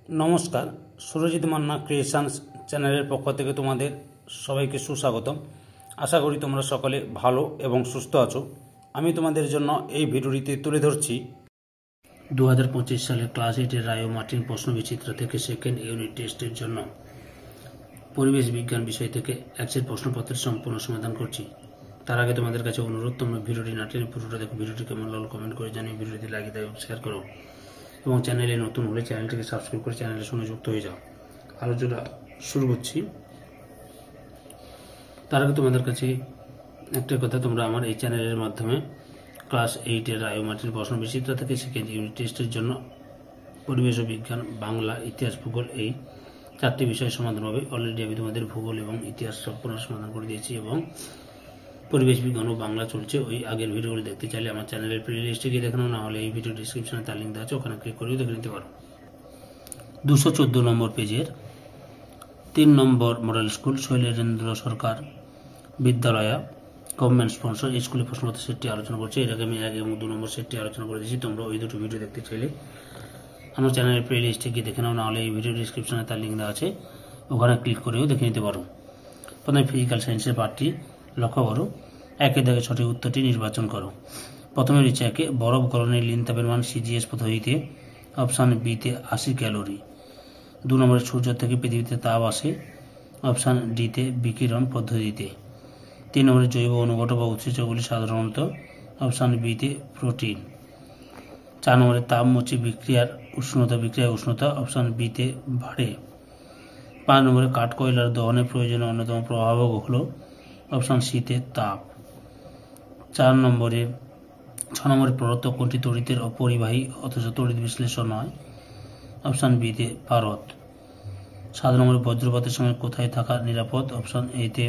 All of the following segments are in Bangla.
নমস্কার, সুরজিৎ মান্না ক্রিয়েশনস চ্যানেলের পক্ষ থেকে তোমাদের সবাইকে সুস্বাগতম। আশা করি তোমরা সকলে ভালো এবং সুস্থ আছো। আমি তোমাদের জন্য এই ভিডিওটিতে তুলে ধরছি 2025 সালে ক্লাস 8-এর রায় ও মার্টিন প্রশ্নবিচিত্র থেকে সেকেন্ড ইউনিট টেস্টের জন্য পরিবেশ বিজ্ঞান বিষয় থেকে এক্সের প্রশ্নপত্রের সম্পূর্ণ সমাধান করছি। তার আগে তোমাদের কাছে অনুরোধ, তোমরা ভিডিওটি না টেনে পুরোটা দেখো। ভিডিওটি কেমন লাগলো কমেন্ট করে জানিয়ে ভিডিওটি লাইক দাও, শেয়ার করো এবং চ্যানেলে নতুন হলে চ্যানেলটিকে সাবস্ক্রাইব করে চ্যানেলের সঙ্গে যুক্ত হয়ে যাও। আলোচনা শুরু করছি। তার আগে তোমাদের কাছে একটা কথা, তোমরা আমার এই চ্যানেলের মাধ্যমে ক্লাস 8-এর রায় ও মার্টিন প্রশ্নবিচিত্র থেকে সেকেন্ড ইউনিট টেস্টের জন্য পরিবেশ ও বিজ্ঞান, বাংলা, ইতিহাস, ভূগোল এই 4টি বিষয় সমাধান হবে। অলরেডি আমি তোমাদের ভূগোল এবং ইতিহাস সম্পূর্ণ সমাধান করে দিয়েছি এবং পরিবেশ বিজ্ঞান ও বাংলা চলছে। ওই আগের ভিডিওগুলো দেখতে চাইলে আমার চ্যানেলের প্লেলিস্টে গিয়ে দেখানো, না হলে এই ভিডিও ডিসক্রিপশনে তার লিঙ্ক দেওয়া আছে, ওখানে ক্লিক করেও দেখে নিতে পারো। 214 নম্বর পেজের 3 নম্বর মডেল স্কুল শৈলেন্দ্র সরকার বিদ্যালয়া গভর্নমেন্ট স্পন্সর এই স্কুলের প্রশ্নপত্র সেটটি আলোচনা করছে। এর আগে আমি 1 এবং 2 নম্বর সেটটি আলোচনা করে দিয়েছি। তোমরা ওই দুটো ভিডিও দেখতে চাইলে আমার চ্যানেলের প্লেলিস্টে গিয়ে দেখে নাও, না হলে এই ভিডিও ডিসক্রিপশনে তার লিঙ্ক দেওয়া আছে, ওখানে ক্লিক করেও দেখে নিতে পারো। প্রথমে ফিজিক্যাল সায়েন্সের পার্টটি লক্ষ্য করো। 1 দাগে সঠিক উত্তরটি নির্বাচন করো। প্রথমে রয়েছে 1 বরফ গলনের লিন তাপের মান সিজিএস পদ্ধতিতে অপশান বিতে 80 ক্যালোরি। 2 নম্বরে সূর্য থেকে পৃথিবীতে তাপ আসে অপশান ডিতে বিকিরণ পদ্ধতিতে। 3 নম্বরে জৈব অনুঘটক বা উৎসেচকগুলি সাধারণত অপশান বিতে প্রোটিন। 4 নম্বরে তাপমোচী বিক্রিয়ার উষ্ণতা অপশান বিতে বাড়ে। 5 নম্বরে কাঠকয়লার দহনের প্রয়োজনীয় অন্যতম প্রভাবক হল অপশান সিতে তাপ। 6 নম্বরে প্রদত্ত কোনটি তড়িতের অপরিবাহী অথচ তড়িৎ বিশ্লেষণ হয় অপশান বিতে পারদ। 7 নম্বরে বজ্রপাতের সময় কোথায় থাকা নিরাপদ অপশান এতে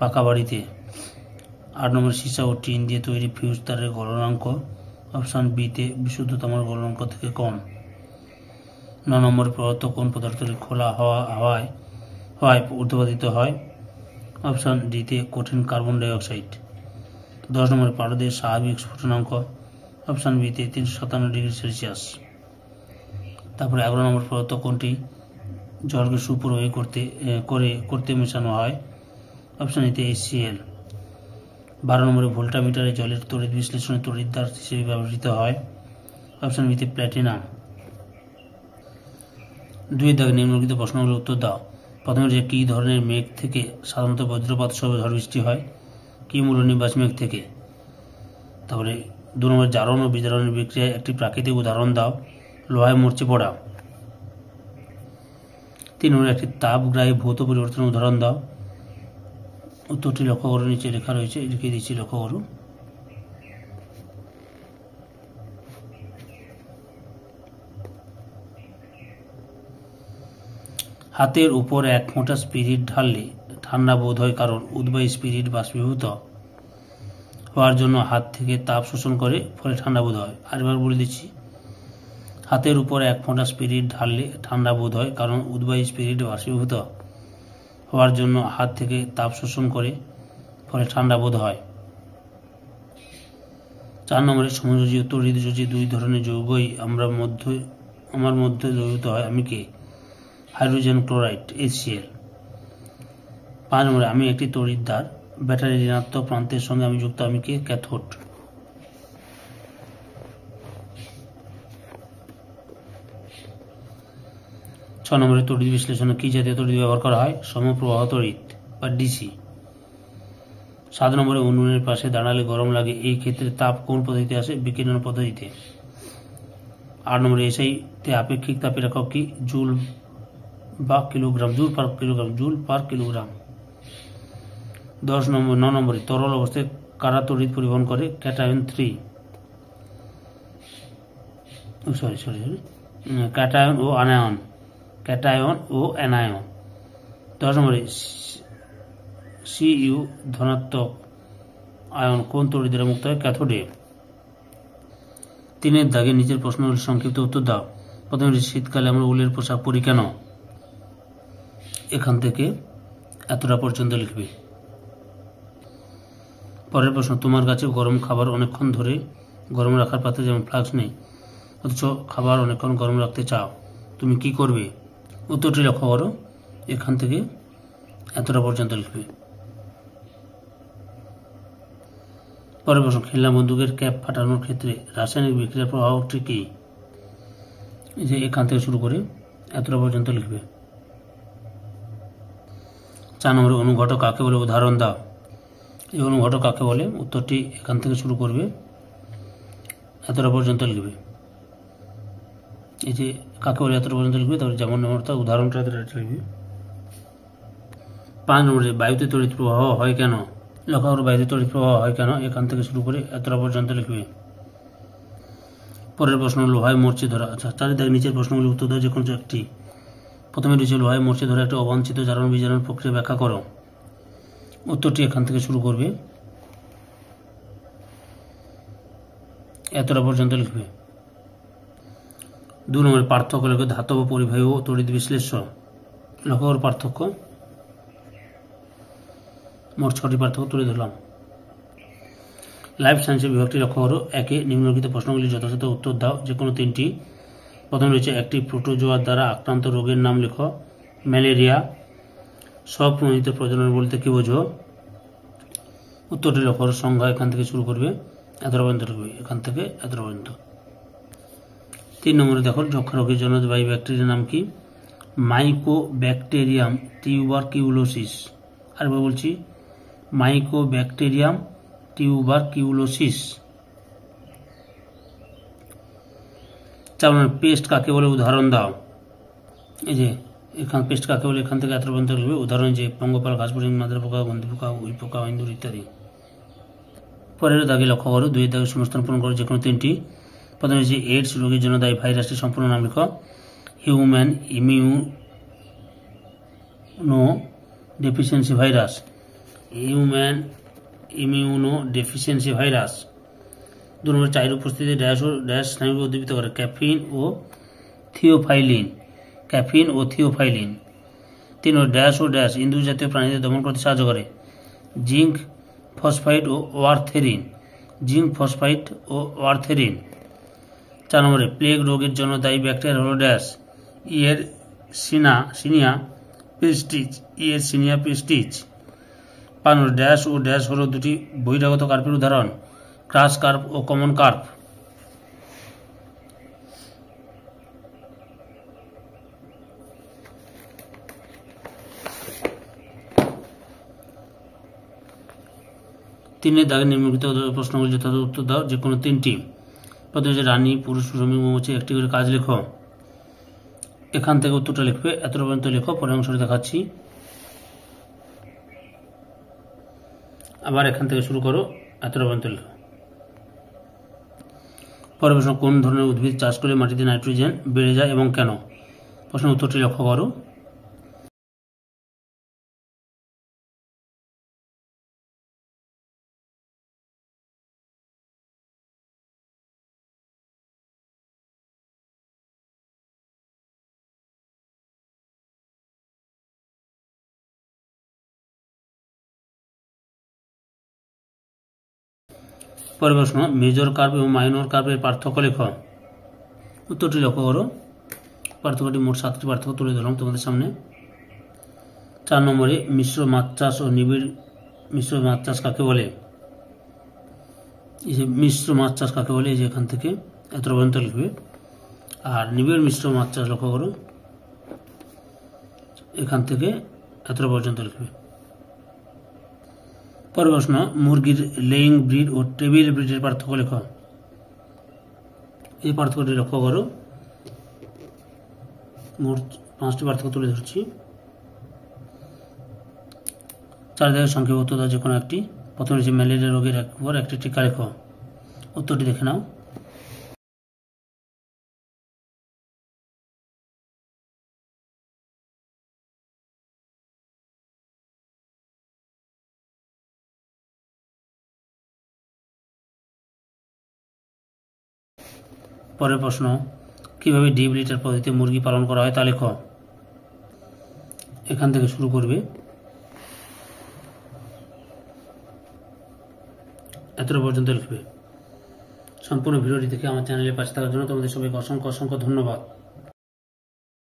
পাকা বাড়িতে। 8 নম্বরে সীসা ও টিন দিয়ে তৈরি ফিউজ তারের গলনাঙ্ক অপশান বিতে বিশুদ্ধ তামার গলনাঙ্ক থেকে কম। 9 নম্বরে প্রদত্ত কোন পদার্থটি খোলা হাওয়ায় ঊর্ধ্বপাতিত হয় অপশান ডিতে কঠিন কার্বন ডাইঅক্সাইড। 10 নম্বরে পারদের স্বাভাবিক স্ফুটনাঙ্ক অপশান বিতে 357 ডিগ্রি সেলসিয়াস। তারপরে 11 নম্বর প্রদত্ত কোনটি জলকে সুপ্রবাহী করতে মেশানো হয় অপশান এতে HCl। 12 নম্বরে ভোল্টামিটারে জলের তড়িৎ বিশ্লেষণে তড়িৎদ্বার হিসেবে ব্যবহৃত হয় অপশান বিতে প্ল্যাটিনাম। 2 দাগে নিম্নলিখিত প্রশ্নগুলোর উত্তর দাও। প্রথমে যে কী ধরনের মেঘ থেকে সাধারণত বজ্রপাত সহ ঝড় বৃষ্টি হয়, কি মূলনিবাস মেঘ থেকে। তারপরে 2 নম্বর জারণ ও বিজারণের বিক্রিয়ায় একটি প্রাকৃতিক উদাহরণ দাও, লোহায় মরচে পড়া। 3 নম্বর একটি তাপগ্রাহী ভৌত পরিবর্তনের উদাহরণ দাও। উত্তরটি লক্ষ্য করো, নিচে লেখা রয়েছে, লিখে দিচ্ছি, লক্ষ্য করো। হাতের উপর 1 মোটা স্পিরিট ঢাললে ঠান্ডা বোধ হয়, কারণ উদ্বায়ী স্পিরিট বাষ্পীভূত হওয়ার জন্য হাত থেকে তাপ শোষণ করে, ফলে ঠান্ডা বোধ হয়। আরেকবার বলে দিচ্ছি, হাতের উপর 1 মোটা স্পিরিট ঢাললে ঠান্ডা বোধ হয়, কারণ উদ্বায়ী স্পিরিট বাষ্পীভূত হওয়ার জন্য হাত থেকে তাপ শোষণ করে, ফলে ঠান্ডা বোধ হয়। 4 নম্বরে সমযোজী ও তড়িৎযোজী 2 ধরনের যৌগই আমার মধ্যে দ্রবীভূত হয়, আমি কে। Hydrogen chloride HCl। 5 নম্বরে আমি একটি তড়িৎদ্বার, ব্যাটারি ঋণাত্মক প্রান্তের সঙ্গে আমি যুক্ত, আমি কে। ক্যাথোড। 6 নম্বরে তড়িৎ বিশ্লেষণে কি জাতীয় তড়িৎ ব্যবহার করা হয়, সমপ্রবাহ তড়িৎ বা ডিসি। 7 নম্বরে উনুনের পাশে দাঁড়ালে গরম লাগে, এই ক্ষেত্রে তাপ কোন পদ্ধতিতে আসে, বিকিরণ পদ্ধতিতে। 8 নম্বরে এসআইতে আপেক্ষিক তাপের একক কি, জুল পার কিলোগ্রাম। 9 নম্বরে তরল অবস্থায় কারা তড়িৎ পরিবহন করে, ক্যাটায়ন ও অ্যানায়ন। 10 নম্বরে Cu ধনাত্মক আয়ন কোন তড়িৎ দ্বারা মুক্ত হয়, ক্যাথোডে। 3 দাগে নিচের প্রশ্নগুলির সংক্ষিপ্ত উত্তর দাও। প্রথমে শীতকালে আমরা উলের পোশাক পরি কেন, এখান থেকে এতটা পর্যন্ত লিখবে। পরের প্রশ্ন, তোমার কাছে গরম খাবার অনেকক্ষণ ধরে গরম রাখার পাত্রে যেমন ফ্লাস্ক নেই, অথচ খাবার অনেকক্ষণ গরম রাখতে চাও, তুমি কি করবে? উত্তরটি লক্ষ্য করো, এখান থেকে এতটা পর্যন্ত লিখবে। পরের প্রশ্ন, খেলনা বন্দুকের ক্যাপ ফাটানোর ক্ষেত্রে রাসায়নিক বিক্রিয়ার প্রভাবটি কি? এই যে এখান থেকে শুরু করে এতটা পর্যন্ত লিখবে। 4 নম্বরে, অনুঘটক কাকে বলে? উদাহরণ দাও। এই অনুঘটক কাকে বলে? উত্তরটি এখান থেকে শুরু করবে, এতটা পর্যন্ত লিখবে। এই যে কাকে বলে এতটা পর্যন্ত লিখবে, তারপরে যেমন অর্থাৎ উদাহরণটা লিখবে। 5 নম্বরে, বায়ুতে তড়িৎ প্রবাহ হয় কেন? লক্ষ্য করো, বায়ুতে তড়িৎ প্রবাহ হয় কেন? এখান থেকে শুরু করে এতটা পর্যন্ত লিখবে। পরের প্রশ্ন, লোহায় মরচে ধরা। আচ্ছা, চারিদিকে নিচের প্রশ্নগুলি উত্তর দাও যে কোনো একটি। প্রথমে রয়েছে, লোহায় মরচে ধরা একটা অবাঞ্ছিত জারণ বিজারণ প্রক্রিয়া ব্যাখ্যা করো। উত্তরটি এখান থেকে শুরু করবে, এতটা পর্যন্ত লিখবে। 2 নম্বরের পার্থক্য লেখো, ধাতব পরিবাহী ও তড়িৎ বিশ্লেষ্য। লক্ষ্য করো পার্থক্য, মোট 6টি পার্থক্য তুলে ধরলাম। লাইফ সায়েন্সের বিভাগটি লক্ষ্য করো। 1 নিম্নলিখিত প্রশ্নগুলি যথাযথ উত্তর দাও যে কোনো 3টি। প্রথম রয়েছে, একটি প্রোটোজোয়ার দ্বারা আক্রান্ত রোগের নাম লেখো। ম্যালেরিয়া। স্বপ্রণোদিত প্রজনন বলতে কি বোঝো? উত্তরটি লক্ষ্য করো, সংজ্ঞা এখান থেকে শুরু করবে, এতটা পর্যন্ত লিখবে, এখান থেকে এতটা পর্যন্ত। 3 নম্বরে দেখো, যক্ষা রোগের জন্য দায়ী ব্যাকটেরিয়ার নাম কি? Mycobacterium tuberculosis. আরেকবার বলছি, মাইকোব্যাকটেরিয়াম টিউবারকিউলোসিস। 4 নম্বর, পেস্ট কাকে বলে? উদাহরণ দাও। এই যে এখান পেস্ট কাকে বলে, এখান থেকে এতটা পর্যন্ত লিখবে। উদাহরণ যে পঙ্গপাল, ঘাসফড়িং, মাদার পোকা, গন্ধি পোকা, উই পোকা, ইঁদুর ইত্যাদি। পরের দাগে লক্ষ্য করো, 2 দাগে শূন্যস্থান পূরণ করো যে কোনো 3টি। প্রথমে হচ্ছে, এইডস রোগের জন্য দায়ী ভাইরাসটির সম্পূর্ণ নাম লেখো। Human immuno deficiency virus. Human immuno deficiency virus. 2 নম্বর, চায়ের উপস্থিতি ড্যাশ ও ড্যাশ স্নায়ুকে উদ্দীপিত করে। ক্যাফিন ও থিওফাইলিন। ক্যাফিন ও থিওফাইলিন। 3 নম্বর, ড্যাশ ও ড্যাশ ইঁদুর জাতীয় প্রাণীদের দমন করতে সাহায্য করে। জিঙ্ক ফসফাইড ও ওয়ারথেরিন। জিঙ্ক ফসফাইড ও ওয়ারথেরিন। 4 নম্বরে, প্লেগ রোগের জন্য দায়ী ব্যাকটেরিয়া হল ড্যাশ। সিনিয়া পেস্টিজ। সিনিয়া পেস্টিজ। 5 নম্বর, ড্যাশ ও ড্যাশ হল 2টি বহিরাগত কার্পের উদাহরণ। ক্রাশ কার্প ও কমন কার্প। 3 দাগে নিম্নলিখিত প্রশ্নগুলি যথাযথ উত্তর দাও যে কোনো 3টি। প্রথমে হচ্ছে, রানী, পুরুষ, শ্রমিক, মৌমাছি একটি করে কাজ লেখো। এখান থেকে উত্তরটা লিখবে, এতটা পর্যন্ত লেখো। পরের অংশটি দেখাচ্ছি। আবার এখান থেকে শুরু করো, এতটা পর্যন্ত লেখো। পরের প্রশ্ন, কোন ধরনের উদ্ভিদ চাষ করলে মাটিতে নাইট্রোজেন বেড়ে যায় এবং কেন? প্রশ্নের উত্তরটি লক্ষ্য করো। পরের প্রশ্ন, মেজর কার্ভ এবং মাইনর কার্ভের পার্থক্য লেখো। উত্তরটি লক্ষ্য করো। পার্থক্যটি মোট 7টি পার্থক্য তুলে ধরলাম তোমাদের সামনে। 4 নম্বরে, মিশ্র মাছ চাষ ও নিবিড় মিশ্র মাছ চাষ কাকে বলে? এই যে মিশ্র মাছ চাষ কাকে বলে, এই যে এখান থেকে এতটা পর্যন্ত লিখবে। আর নিবিড় মিশ্র মাছ চাষ লক্ষ্য করো, এখান থেকে এতটা পর্যন্ত লিখবে। পরের প্রশ্ন, মুরগির লেইং ব্রিড ও টেবিল ব্রিডের পার্থক্য লেখো। এই পার্থক্যটি লক্ষ্য করো। মোট 5টি পার্থক্য তুলে ধরছি। 4 দাগের সংক্ষেপে উত্তর দাও যে কোনো একটি। প্রথমে হচ্ছে, ম্যালেরিয়া রোগের উপর একটি টিকা লেখো। উত্তরটি দেখে নাও। পরের প্রশ্ন, কিভাবে ডিপ লিটার পদ্ধতিতে মুরগি পালন করা হয় তা লেখো। এখান থেকে শুরু করবে, এতটা পর্যন্ত লিখবে। সম্পূর্ণ ভিডিওটি থেকে আমার চ্যানেলে পাশে থাকার জন্য তোমাদের সবাইকে অসংখ্য অসংখ্য ধন্যবাদ।